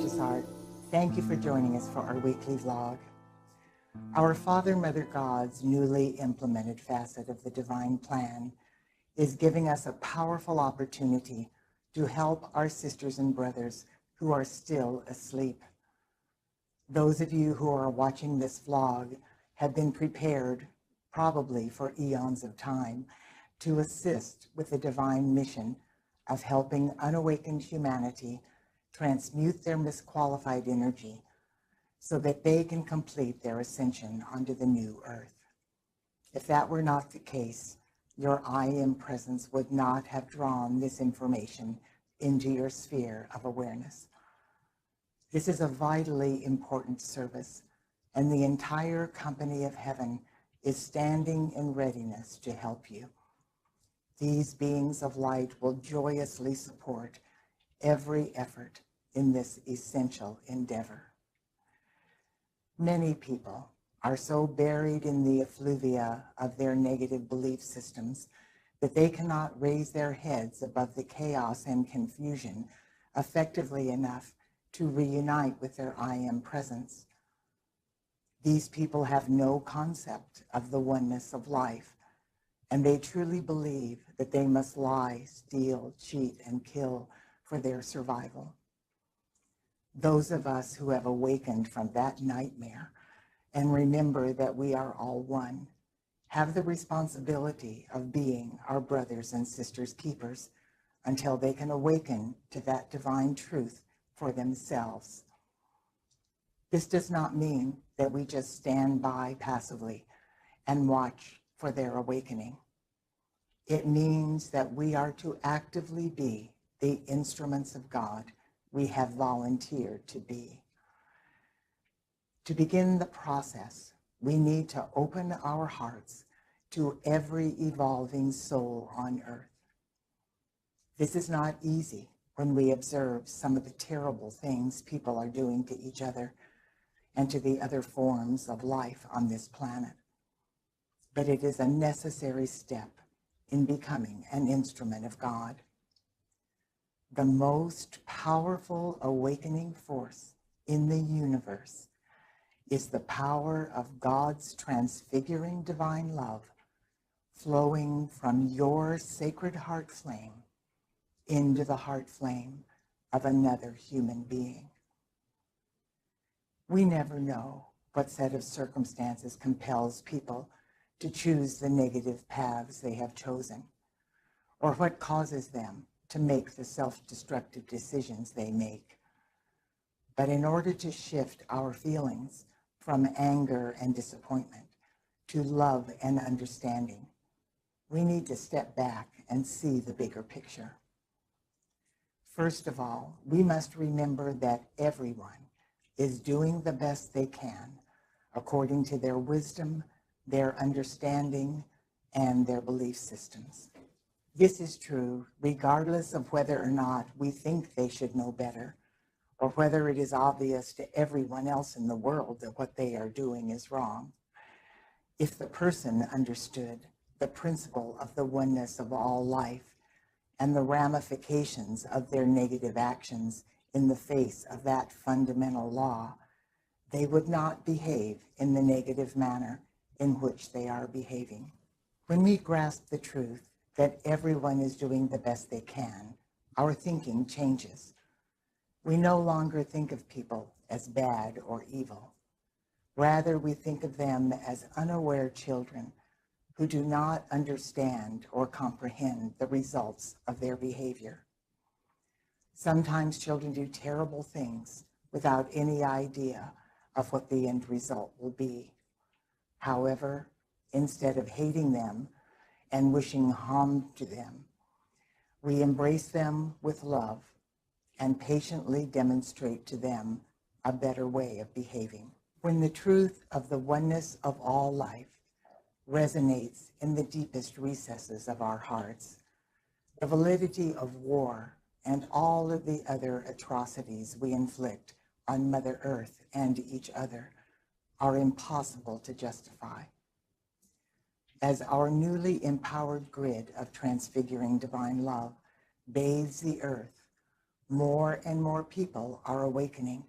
Precious Heart. Thank you for joining us for our weekly vlog. Our Father, Mother God's newly implemented facet of the divine plan is giving us a powerful opportunity to help our sisters and brothers who are still asleep. Those of you who are watching this vlog have been prepared, probably for eons of time, to assist with the divine mission of helping unawakened humanity transmute their misqualified energy so that they can complete their ascension onto the new earth. If that were not the case, your I Am presence would not have drawn this information into your sphere of awareness. This is a vitally important service, and the entire company of heaven is standing in readiness to help you. These beings of light will joyously support every effort in this essential endeavor. Many people are so buried in the effluvia of their negative belief systems that they cannot raise their heads above the chaos and confusion effectively enough to reunite with their I Am presence. These people have no concept of the oneness of life, and they truly believe that they must lie, steal, cheat, and kill for their survival. Those of us who have awakened from that nightmare and remember that we are all one have the responsibility of being our brothers and sisters' keepers until they can awaken to that divine truth for themselves. This does not mean that we just stand by passively and watch for their awakening. It means that we are to actively be the instruments of God we have volunteered to be. To begin the process, we need to open our hearts to every evolving soul on earth. This is not easy when we observe some of the terrible things people are doing to each other and to the other forms of life on this planet. But it is a necessary step in becoming an instrument of God. The most powerful awakening force in the universe is the power of God's transfiguring divine love flowing from your sacred heart flame into the heart flame of another human being. We never know what set of circumstances compels people to choose the negative paths they have chosen, or what causes them to make the self-destructive decisions they make. But in order to shift our feelings from anger and disappointment to love and understanding, we need to step back and see the bigger picture. First of all, we must remember that everyone is doing the best they can according to their wisdom, their understanding, and their belief systems. This is true regardless of whether or not we think they should know better, or whether it is obvious to everyone else in the world that what they are doing is wrong. If the person understood the principle of the oneness of all life and the ramifications of their negative actions in the face of that fundamental law, they would not behave in the negative manner in which they are behaving. When we grasp the truth that everyone is doing the best they can, our thinking changes. We no longer think of people as bad or evil. Rather, we think of them as unaware children who do not understand or comprehend the results of their behavior. Sometimes children do terrible things without any idea of what the end result will be. However, instead of hating them and wishing harm to them, we embrace them with love and patiently demonstrate to them a better way of behaving. When the truth of the oneness of all life resonates in the deepest recesses of our hearts, the validity of war and all of the other atrocities we inflict on Mother Earth and each other are impossible to justify. As our newly empowered grid of transfiguring divine love bathes the earth, more and more people are awakening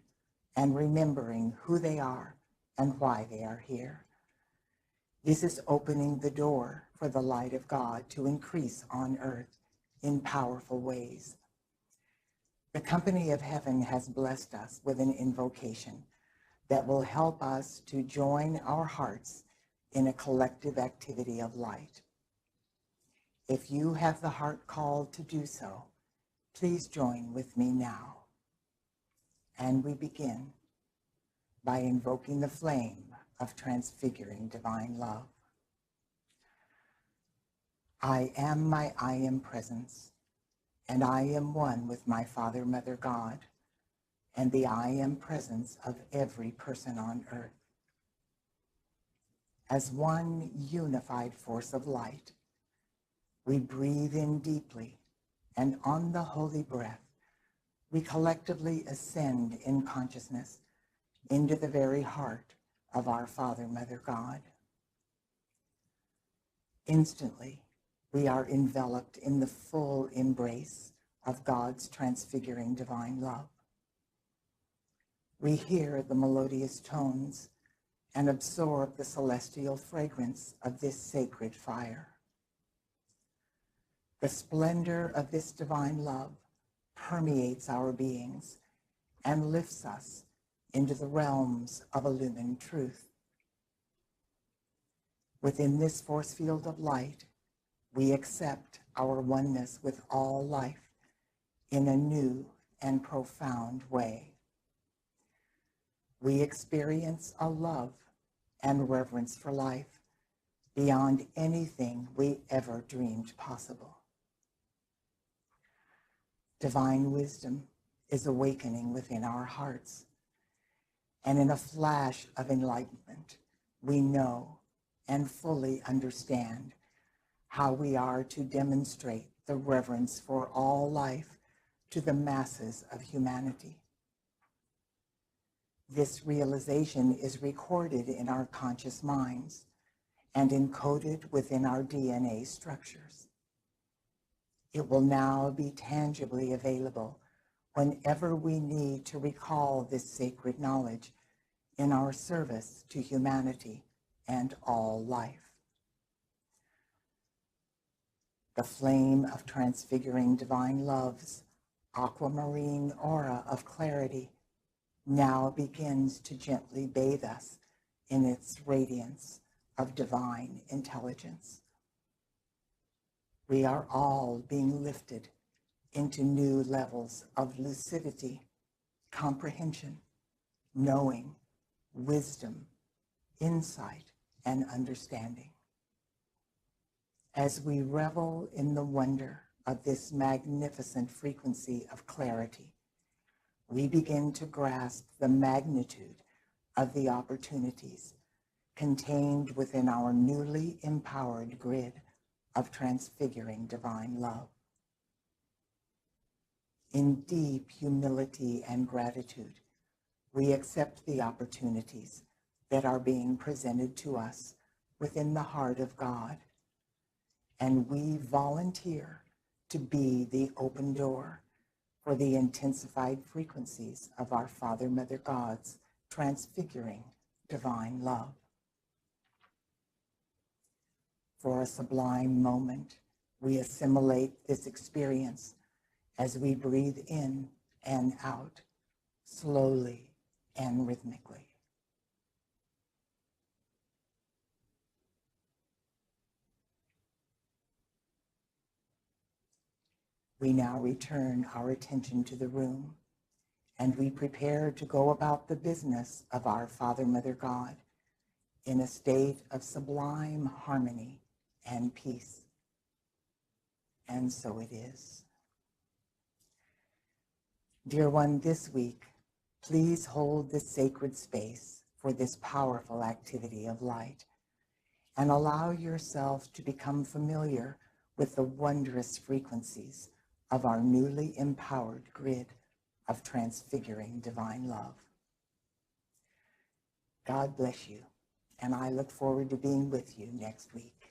and remembering who they are and why they are here. This is opening the door for the light of God to increase on earth in powerful ways. The company of heaven has blessed us with an invocation that will help us to join our hearts in a collective activity of light. If you have the heart called to do so, please join with me now. And we begin by invoking the flame of transfiguring divine love. I am my I am presence, and I am one with my Father, Mother, God, and the I am presence of every person on earth. As one unified force of light, we breathe in deeply, and on the holy breath, we collectively ascend in consciousness into the very heart of our Father, Mother, God. Instantly, we are enveloped in the full embrace of God's transfiguring divine love. We hear the melodious tones and absorb the celestial fragrance of this sacred fire. The splendor of this divine love permeates our beings and lifts us into the realms of illumined truth. Within this force field of light, we accept our oneness with all life in a new and profound way. We experience a love and reverence for life beyond anything we ever dreamed possible. Divine wisdom is awakening within our hearts, and in a flash of enlightenment, we know and fully understand how we are to demonstrate the reverence for all life to the masses of humanity. This realization is recorded in our conscious minds and encoded within our DNA structures. It will now be tangibly available whenever we need to recall this sacred knowledge in our service to humanity and all life. The flame of transfiguring divine love's aquamarine aura of clarity now begins to gently bathe us in its radiance of divine intelligence. We are all being lifted into new levels of lucidity, comprehension, knowing, wisdom, insight, and understanding. As we revel in the wonder of this magnificent frequency of clarity, we begin to grasp the magnitude of the opportunities contained within our newly empowered grid of transfiguring divine love. In deep humility and gratitude, we accept the opportunities that are being presented to us within the heart of God, and we volunteer to be the open door for the intensified frequencies of our Father, Mother, God's transfiguring divine love. For a sublime moment, we assimilate this experience as we breathe in and out, slowly and rhythmically. We now return our attention to the room, and we prepare to go about the business of our Father, Mother, God in a state of sublime harmony and peace. And so it is. Dear one, this week, please hold this sacred space for this powerful activity of light, and allow yourself to become familiar with the wondrous frequencies of our newly empowered grid of transfiguring divine love. God bless you, and I look forward to being with you next week.